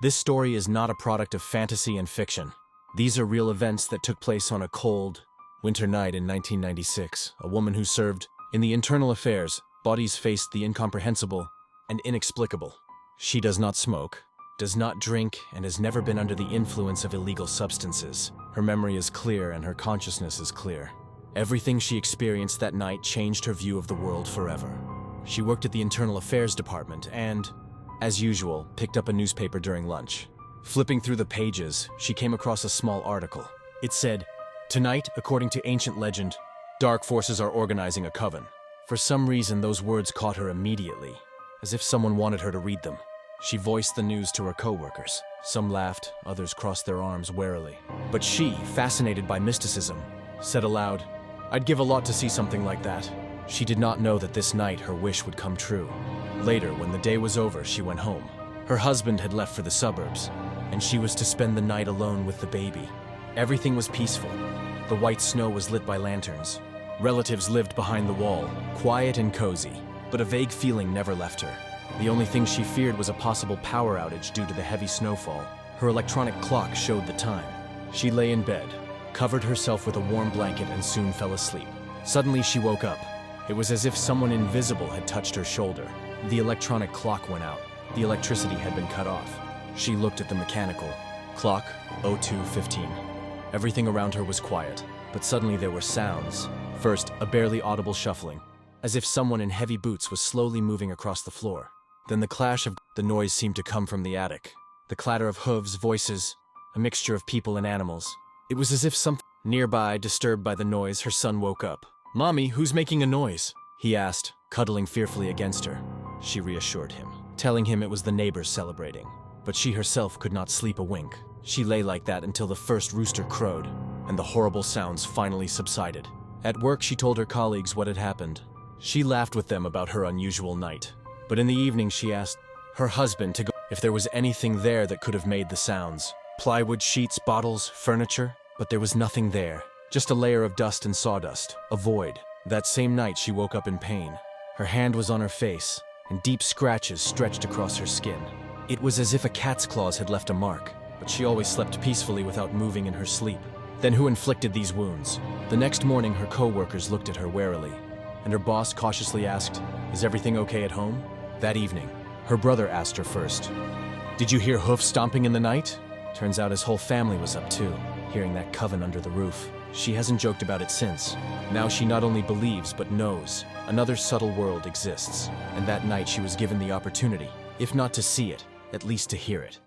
This story is not a product of fantasy and fiction. These are real events that took place on a cold, winter night in 1996. A woman who served in the internal affairs bodies faced the incomprehensible and inexplicable. She does not smoke, does not drink, and has never been under the influence of illegal substances. Her memory is clear and her consciousness is clear. Everything she experienced that night changed her view of the world forever. She worked at the Internal Affairs Department and, as usual, picked up a newspaper during lunch. Flipping through the pages, she came across a small article. It said, "Tonight, according to ancient legend, dark forces are organizing a coven." For some reason, those words caught her immediately, as if someone wanted her to read them. She voiced the news to her co-workers. Some laughed, others crossed their arms warily. But she, fascinated by mysticism, said aloud, "I'd give a lot to see something like that." She did not know that this night her wish would come true. Later, when the day was over, she went home. Her husband had left for the suburbs, and she was to spend the night alone with the baby. Everything was peaceful. The white snow was lit by lanterns. Relatives lived behind the wall, quiet and cozy, but a vague feeling never left her. The only thing she feared was a possible power outage due to the heavy snowfall. Her electronic clock showed the time. She lay in bed, covered herself with a warm blanket, and soon fell asleep. Suddenly she woke up. It was as if someone invisible had touched her shoulder. The electronic clock went out. The electricity had been cut off. She looked at the mechanical clock, 02:15. Everything around her was quiet, but suddenly there were sounds. First, a barely audible shuffling, as if someone in heavy boots was slowly moving across the floor. Then the clash of the noise seemed to come from the attic. The clatter of hooves, voices, a mixture of people and animals. It was as if something nearby, disturbed by the noise, her son woke up. "Mommy, who's making a noise?" he asked, cuddling fearfully against her. She reassured him, telling him it was the neighbors celebrating. But she herself could not sleep a wink. She lay like that until the first rooster crowed, and the horrible sounds finally subsided. At work, she told her colleagues what had happened. She laughed with them about her unusual night. But in the evening, she asked her husband to go if there was anything there that could have made the sounds. Plywood, sheets, bottles, furniture, but there was nothing there. Just a layer of dust and sawdust, a void. That same night, she woke up in pain. Her hand was on her face, and deep scratches stretched across her skin. It was as if a cat's claws had left a mark, but she always slept peacefully without moving in her sleep. Then who inflicted these wounds? The next morning, her co-workers looked at her warily, and her boss cautiously asked, "Is everything okay at home?" That evening, her brother asked her first, "Did you hear hoofs stomping in the night?" Turns out his whole family was up too, hearing that coven under the roof. She hasn't joked about it since. Now she not only believes, but knows another subtle world exists. And that night she was given the opportunity, if not to see it, at least to hear it.